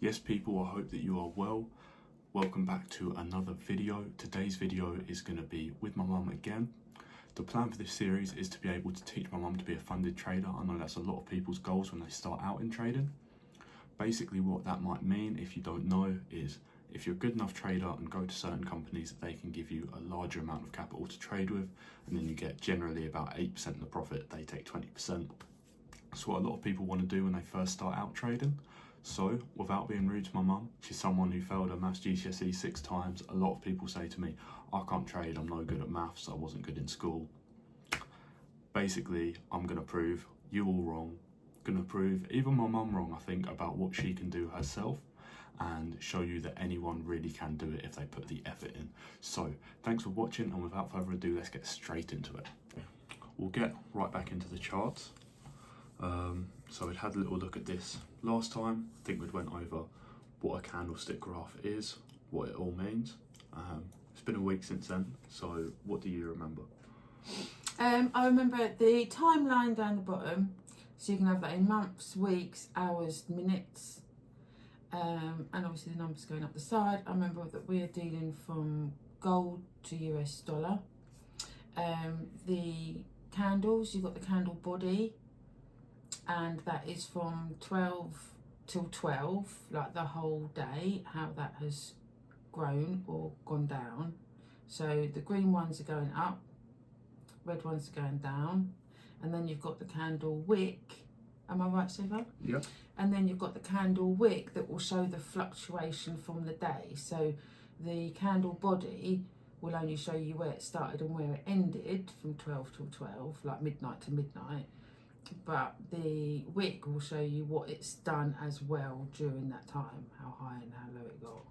Yes people, I hope that you are well. Welcome back to another video. Today's video is going to be with my mum again. The plan for this series is to be able to teach my mum to be a funded trader. I know that's a lot of people's goals when they start out in trading. Basically what that might mean, if you don't know, is if you're a good enough trader and go to certain companies, they can give you a larger amount of capital to trade with, and then you get generally about 8% of the profit. They take 20%. That's what a lot of people want to do when they first start out trading. So, without being rude to my mum, she's someone who failed her maths GCSE 6 times. A lot of people say to me, I can't trade, I'm no good at maths, I wasn't good in school. Basically, I'm going to prove you all wrong. Going to prove even my mum wrong, I think, about what she can do herself, and show you that anyone really can do it if they put the effort in. So, thanks for watching, and without further ado, let's get straight into it. We'll get right back into the charts. So we'd had a little look at this last time. I think we'd went over what a candlestick graph is, what it all means. It's been a week since then, so what do you remember? I remember the timeline down the bottom, so you can have that in months, weeks, hours, minutes, and obviously the numbers going up the side. I remember that we are dealing from gold to US dollar. The candles, you've got the candle body, and that is from 12 till 12, like the whole day, how that has grown or gone down. So the green ones are going up, red ones are going down, and then you've got the candle wick. Am I right, Siva? Yeah. And then you've got the candle wick that will show the fluctuation from the day. So the candle body will only show you where it started and where it ended from 12 till 12, like midnight to midnight. But the wick will show you what it's done as well during that time, how high and how low it got.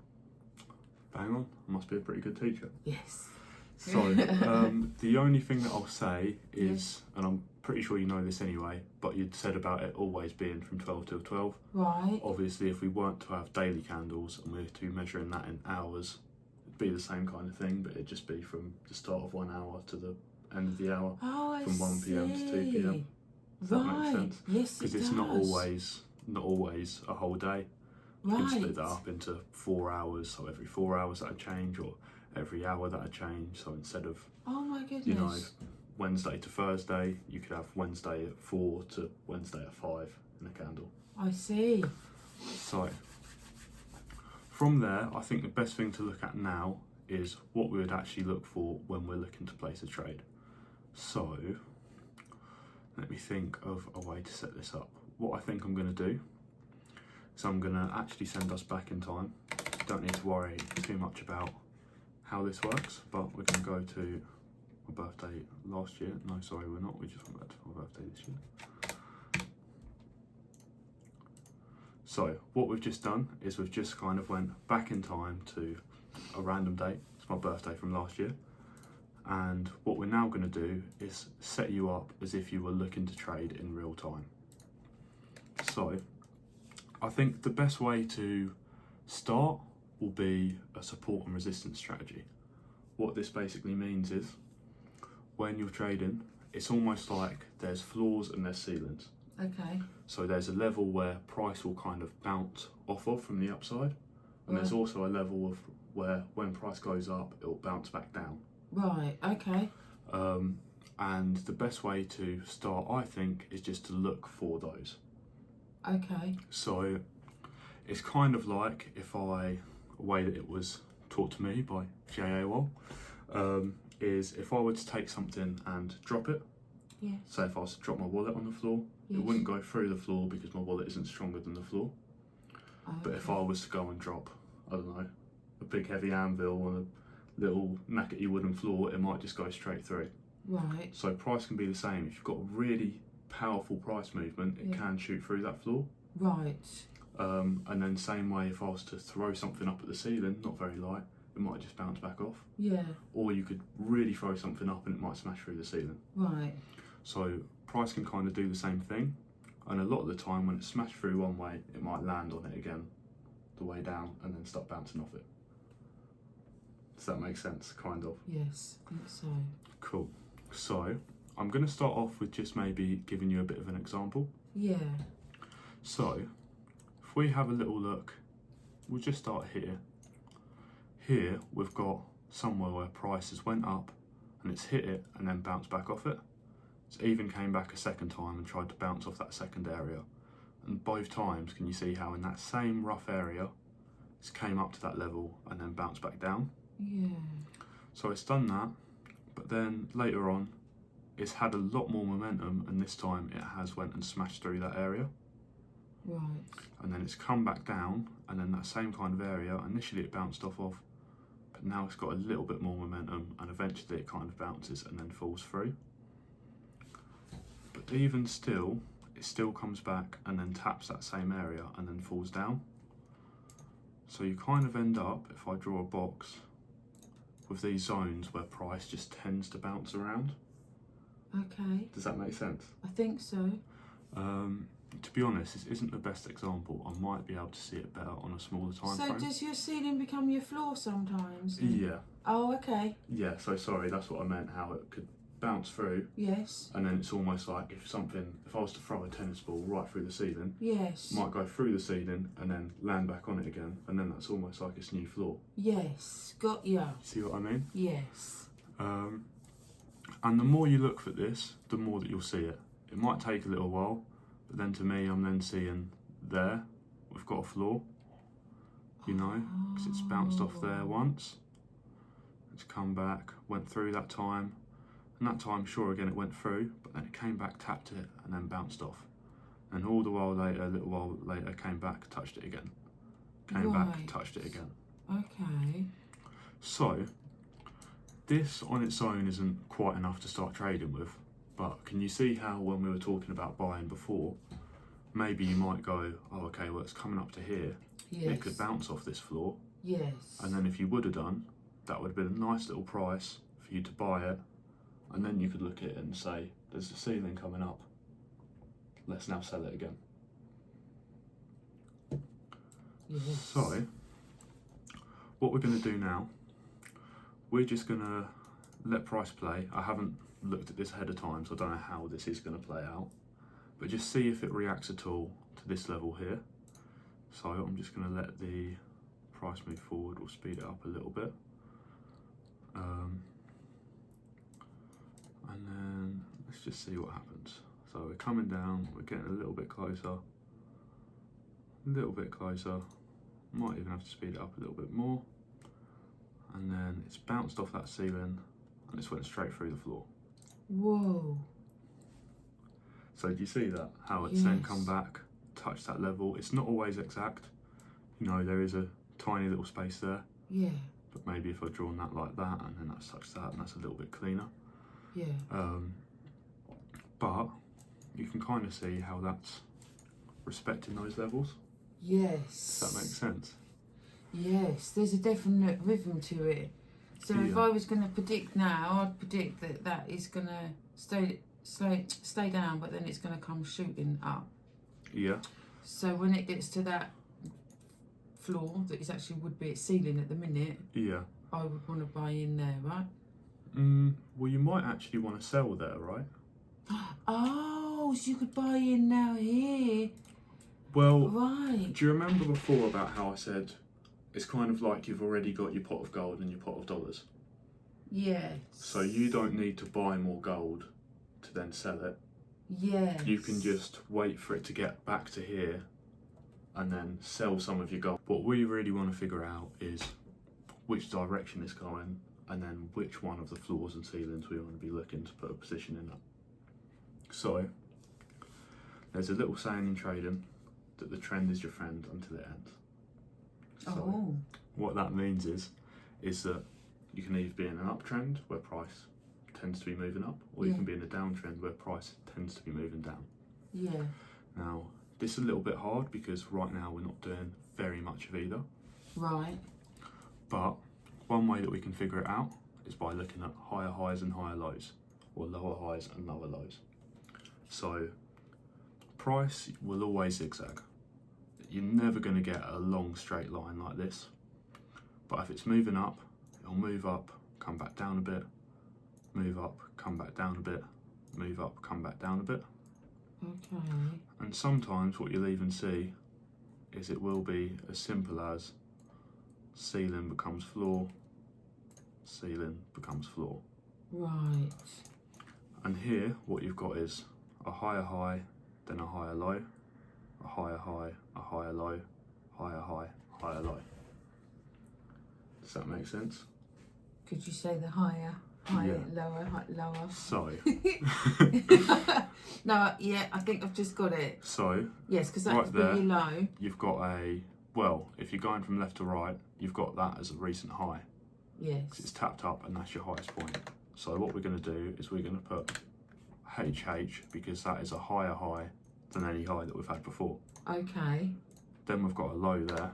Bang on, I must be a pretty good teacher. Yes. So, the only thing that I'll say is, and I'm pretty sure you know this anyway, but you'd said about it always being from 12 till 12. Right. Obviously, if we weren't to have daily candles and we were to be measuring that in hours, it'd be the same kind of thing, but it'd just be from the start of 1 hour to the end of the hour, from 1 p.m. to 2 p.m. Does that make sense? Yes, because it's not always a whole day. You can split that up into 4 hours, so every 4 hours that'd change, or every hour that'd change. So instead of, oh my goodness, you know, Wednesday to Thursday, you could have Wednesday at 4 to Wednesday at 5 in a candle. I see. So from there, I think the best thing to look at now is what we would actually look for when we're looking to place a trade. So let me think of a way to set this up. What I think I'm going to do is I'm going to actually send us back in time. Don't need to worry too much about how this works, but we're going to go to my birthday last year. No, sorry, we're not. We just went back to my birthday this year. So what we've just done is we've just kind of went back in time to a random date. It's my birthday from last year. And what we're now going to do is set you up as if you were looking to trade in real time. So I think the best way to start will be a support and resistance strategy. What this basically means is when you're trading, it's almost like there's floors and there's ceilings. Okay. So there's a level where price will kind of bounce off of from the upside, and there's also a level of where when price goes up, it'll bounce back down. Right, okay. And the best way to start, I think, is just to look for those. Okay. So it's kind of like a way that it was taught to me by J.A. Wall, is if I were to take something and drop it, yes. say if I was to drop my wallet on the floor, yes, it wouldn't go through the floor because my wallet isn't stronger than the floor. Okay. But if I was to go and drop, I don't know, a big heavy anvil on a little knackety wooden floor, it might just go straight through. Right. So price can be the same. If you've got a really powerful price movement, it can shoot through that floor. Right. And then same way, if I was to throw something up at the ceiling, not very light, it might just bounce back off. Yeah. Or you could really throw something up and it might smash through the ceiling. Right. So price can kind of do the same thing. And a lot of the time when it's smashed through one way, it might land on it again, the way down, and then start bouncing off it. Does that make sense, kind of? Yes, I think so. Cool. So I'm going to start off with just maybe giving you a bit of an example. Yeah. So if we have a little look we'll just start here. Here we've got somewhere where prices went up and it's hit it and then bounced back off it. It's even came back a second time and tried to bounce off that second area. And both times, can you see how in that same rough area, it's came up to that level and then bounced back down? Yeah. So it's done that, but then later on, it's had a lot more momentum, and this time it has went and smashed through that area. Right. And then it's come back down, and then that same kind of area, initially it bounced off of, but now it's got a little bit more momentum, and eventually it kind of bounces and then falls through. But even still, it still comes back and then taps that same area and then falls down. So you kind of end up, if I draw a box, with these zones where price just tends to bounce around. Okay. Does that make sense? I think so. To be honest, this isn't the best example. I might be able to see it better on a smaller time So frame. does your ceiling become your floor sometimes? Yeah. Oh, okay. Yeah, so sorry, that's what I meant, how it could bounce through, Yes. and then it's almost like if I was to throw a tennis ball right through the ceiling, Yes. might go through the ceiling and then land back on it again, and then that's almost like its new floor. Yes. Got ya. See what I mean? Yes. And the more you look for this, the more that you'll see it. It might take a little while, but then to me, I'm then seeing there, we've got a floor, you know, because it's bounced off there once. It's come back, went through that time, and that time, sure, again, it went through, but then it came back, tapped it, and then bounced off. And all the while later, a little while later, came back, touched it again. Came back, touched it again. Okay. So, this on its own isn't quite enough to start trading with, but can you see how when we were talking about buying before, maybe you might go, oh, okay, well, it's coming up to here. Yes. It could bounce off this floor. Yes. And then if you would have done, that would have been a nice little price for you to buy it. And then you could look at it and say, there's a ceiling coming up. Let's now sell it again. Yes. So, what we're going to do now, we're just going to let price play. I haven't looked at this ahead of time, so I don't know how this is going to play out. But just see if it reacts at all to this level here. So I'm just going to let the price move forward or speed it up a little bit. And then let's just see what happens. So we're coming down, we're getting a little bit closer. Might even have to speed it up a little bit more. And then it's bounced off that ceiling and it's went straight through the floor. Whoa. So do you see that? How it's then come back, touched that level. It's not always exact. You know, there is a tiny little space there. Yeah. But maybe if I'd drawn that like that and then that's touched that and that's a little bit cleaner. Yeah. But you can kind of see how that's respecting those levels. Yes. Does that make sense? Yes, there's a definite rhythm to it. So if Yeah. I was going to predict now, I'd predict that that is going to stay down, but then it's going to come shooting up. Yeah. So when it gets to that floor, that is actually would be its ceiling at the minute, Yeah. I would want to buy in there, right? Well, you might actually want to sell there, right? Oh, so you could buy in now here. Well, Right. do you remember before about how I said it's kind of like you've already got your pot of gold and your pot of dollars? Yes. So you don't need to buy more gold to then sell it. Yes. You can just wait for it to get back to here and then sell some of your gold. What we really want to figure out is which direction it's going and then which one of the floors and ceilings we want to be looking to put a position in. So, there's a little saying in trading that the trend is your friend until it ends. So, what that means is that you can either be in an uptrend where price tends to be moving up, or you can be in a downtrend where price tends to be moving down. Yeah. Now, this is a little bit hard because right now we're not doing very much of either. Right. But one way that we can figure it out is by looking at higher highs and higher lows, or lower highs and lower lows. So, price will always zigzag. You're never going to get a long straight line like this. But if it's moving up, it'll move up, come back down a bit, move up, come back down a bit, move up, come back down a bit. Okay. And sometimes what you'll even see is it will be as simple as ceiling becomes floor, ceiling becomes floor. Right. And here what you've got is a higher high, then a higher low, a higher high, a higher low, higher high, higher low. Does that make sense? Could you say the higher, Yeah. lower, lower? So, no, yeah, I think I've just got it. so Yes, because that's right there, really low. you've got a, well, if you're going from left to right, you've got that as a recent high. Yes. 'Cause it's tapped up and that's your highest point. So what we're going to do is we're going to put HH because that is a higher high than any high that we've had before. Okay. Then we've got a low there,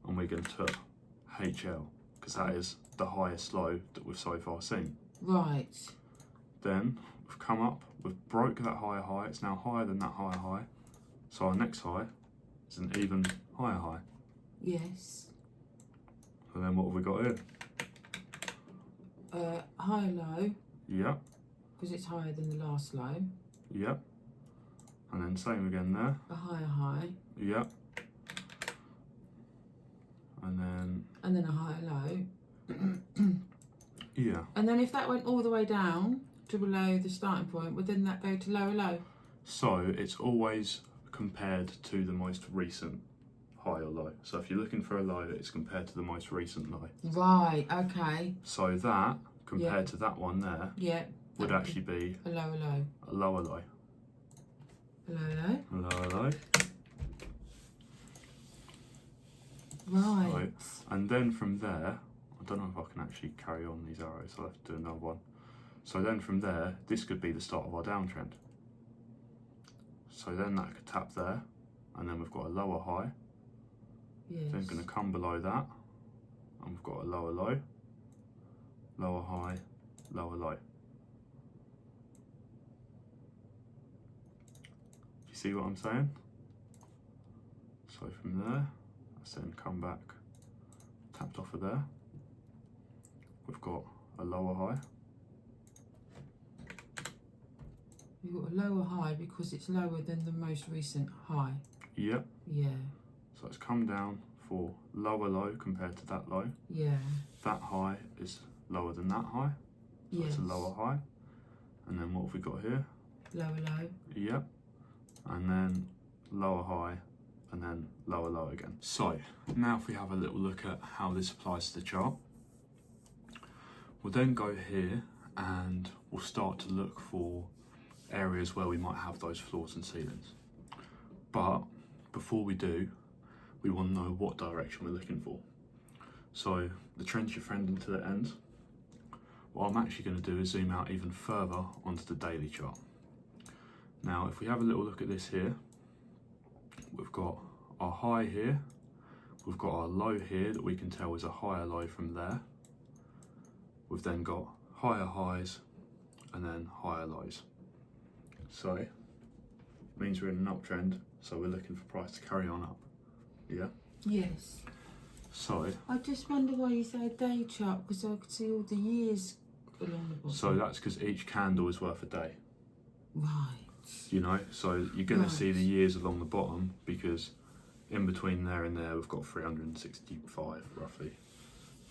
and we're going to put HL because that is the highest low that we've so far seen. Right. Then we've come up, we've broke that higher high, it's now higher than that higher high. So our next high is an even higher high. Yes. And then what have we got here? High, low, Yep, because it's higher than the last low. yep. And then same again there. A higher high. Yep. And then a higher low. yeah. And then if that went all the way down to below the starting point, would then that go to lower low? So it's always compared to the most recent high or low. So if you're looking for a low, it's compared to the most recent low. Right, okay. So that, compared to that one there, Yeah. would actually be a lower low. a lower low. A lower low? A lower low. Right. So, and then from there, I don't know if I can actually carry on these arrows, so I'll have to do another one. So then from there, this could be the start of our downtrend. So then that could tap there, and then we've got a lower high. Yes. Then going to come below that, and we've got a lower low, lower high, lower low. Do you see what I'm saying? So from there, let's then come back, tapped off of there. We've got a lower high. You've got a lower high because it's lower than the most recent high. Yep. Yeah. So it's come down for lower low compared to that low. Yeah. That high is lower than that high. So Yes. it's a lower high. And then what have we got here? Lower low. Yep. And then lower high, and then lower low again. So now if we have a little look at how this applies to the chart, we'll then go here and we'll start to look for areas where we might have those floors and ceilings. But before we do, we want to know what direction we're looking for. So the trend's your friend into the end. What I'm actually going to do is zoom out even further onto the daily chart. Now if we have a little look at this here, we've got our high here, we've got our low here that we can tell is a higher low from there. We've then got higher highs and then higher lows. So it means we're in an uptrend, so we're looking for price to carry on up. Yeah? Yes. So I just wonder why you say a day chart, because I could see all the years along the bottom. so that's because each candle is worth a day. Right. You know, so you're going to see Right. the years along the bottom because in between there and there we've got 365 roughly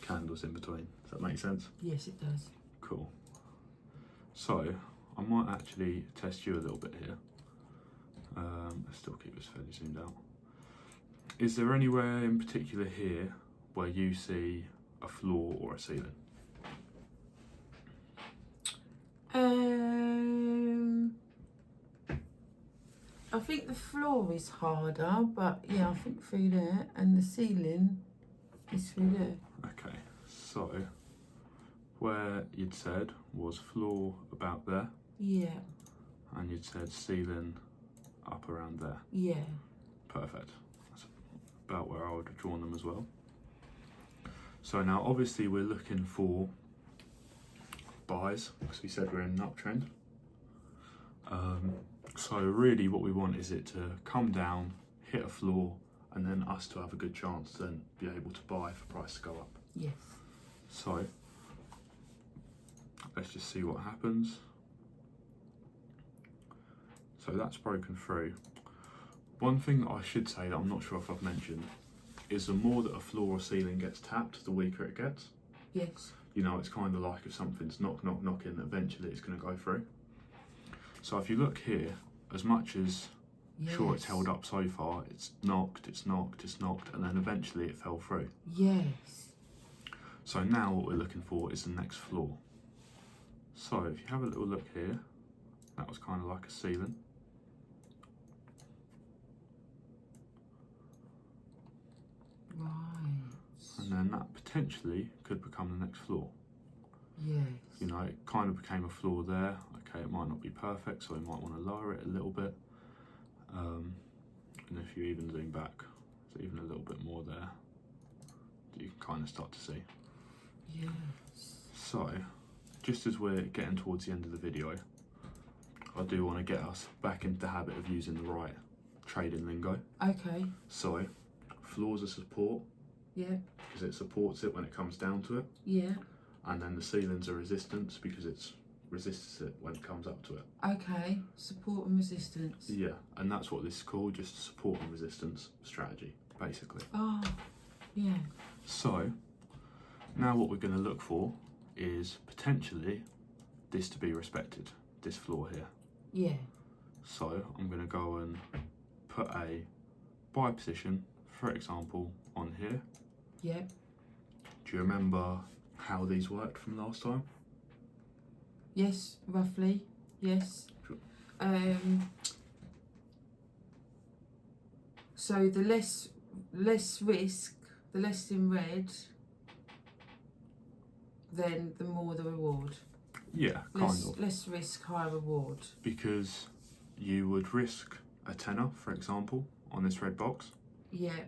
candles in between. Does that make sense? Yes, it does. Cool. So I might actually test you a little bit here. Let's still keep this fairly zoomed out. Is there anywhere in particular here where you see a floor or a ceiling? I think the floor is harder, but yeah, I think through there, and the ceiling is through there. Okay, so where you'd said was floor about there, Yeah. and you'd said ceiling up around there. Yeah. Perfect. That's about where I would have drawn them as well. So now obviously we're looking for buys, because we said we're in an uptrend. So really what we want is it to come down, hit a floor, and then us to have a good chance to then be able to buy for price to go up. Yes. So let's just see what happens. So that's broken through. One thing that I should say that I'm not sure if I've mentioned is the more that a floor or ceiling gets tapped, the weaker it gets. Yes. You know, it's kind of like if something's knocking, eventually it's going to go through. So if you look here, as much as sure it's held up so far, it's knocked, and then eventually it fell through. Yes. So now what we're looking for is the next floor. So if you have a little look here, that was kind of like a ceiling. Right. And then that potentially could become the next floor. Yes. You know, it kind of became a floor there. Okay, it might not be perfect, so we might want to lower it a little bit. And if you even zoom back, there's even a little bit more there that you can kind of start to see. Yes. So, just as we're getting towards the end of the video, I do want to get us back into the habit of using the right trading lingo. Okay. So, floors are support, Yeah. because it supports it when it comes down to it. Yeah. And then the ceilings are resistance, because it resists it when it comes up to it. Okay. Support and resistance. Yeah, and that's what this is called, just support and resistance strategy, basically. Oh, yeah. So, now what we're going to look for is potentially this to be respected, this floor here. Yeah. So, I'm going to go and put a buy position, for example, on here. Yep. Do you remember how these worked from last time? Yes, roughly. Yes. Sure. So the less risk, the less in red, then the more the reward. Yeah, kind of. Less risk, higher reward. Because you would risk a tenner, for example, on this red box. Yeah.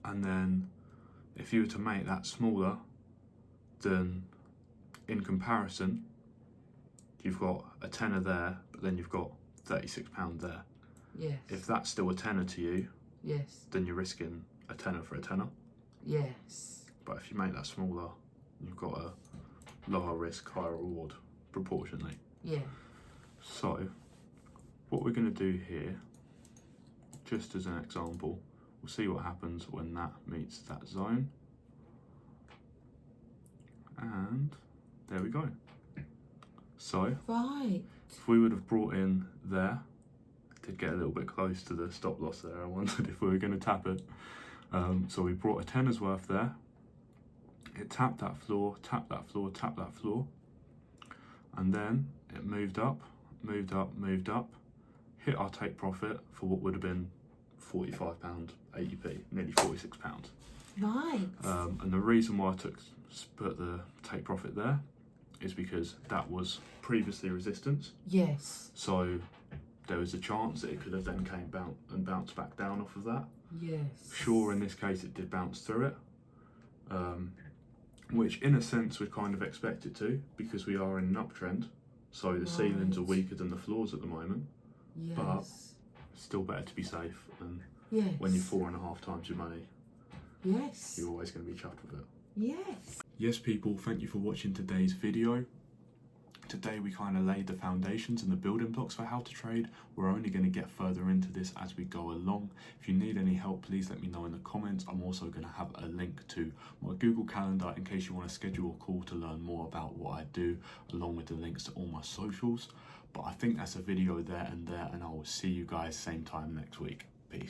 And then if you were to make that smaller, then in comparison, you've got a tenner there, but then you've got £36 there. Yes. If that's still a tenner to you, yes. then you're risking a tenner for a tenner. Yes. But if you make that smaller, you've got a lower risk, higher reward, proportionally. Yeah. So, what we're going to do here, just as an example, we'll see what happens when that meets that zone. And there we go. So, right. if we would have brought in there, it did get a little bit close to the stop loss there. I wondered if we were going to tap it. So we brought a tenner's worth there. It tapped that floor, tapped that floor, tapped that floor. And then it moved up, moved up, moved up, hit our take profit for what would have been £45, 80p, nearly £46. Right. And the reason why I put the take profit there is because that was previously resistance. Yes. So there was a chance that it could have then bounced back down off of that. Yes. Sure, in this case it did bounce through it, which in a sense we'd kind of expect it to, because we are in an uptrend. So the ceilings are weaker than the floors at the moment. Yes. But still better to be safe, and yes. when you're 4.5 times your money, yes, you're always going to be chuffed with it. Yes. Yes, people, thank you for watching today's video. Today we kind of laid the foundations and the building blocks for how to trade. We're only going to get further into this as we go along. If you need any help, please let me know in the comments. I'm also going to have a link to my Google Calendar in case you want to schedule a call to learn more about what I do, along with the links to all my socials. But I think that's a video there, and I will see you guys same time next week.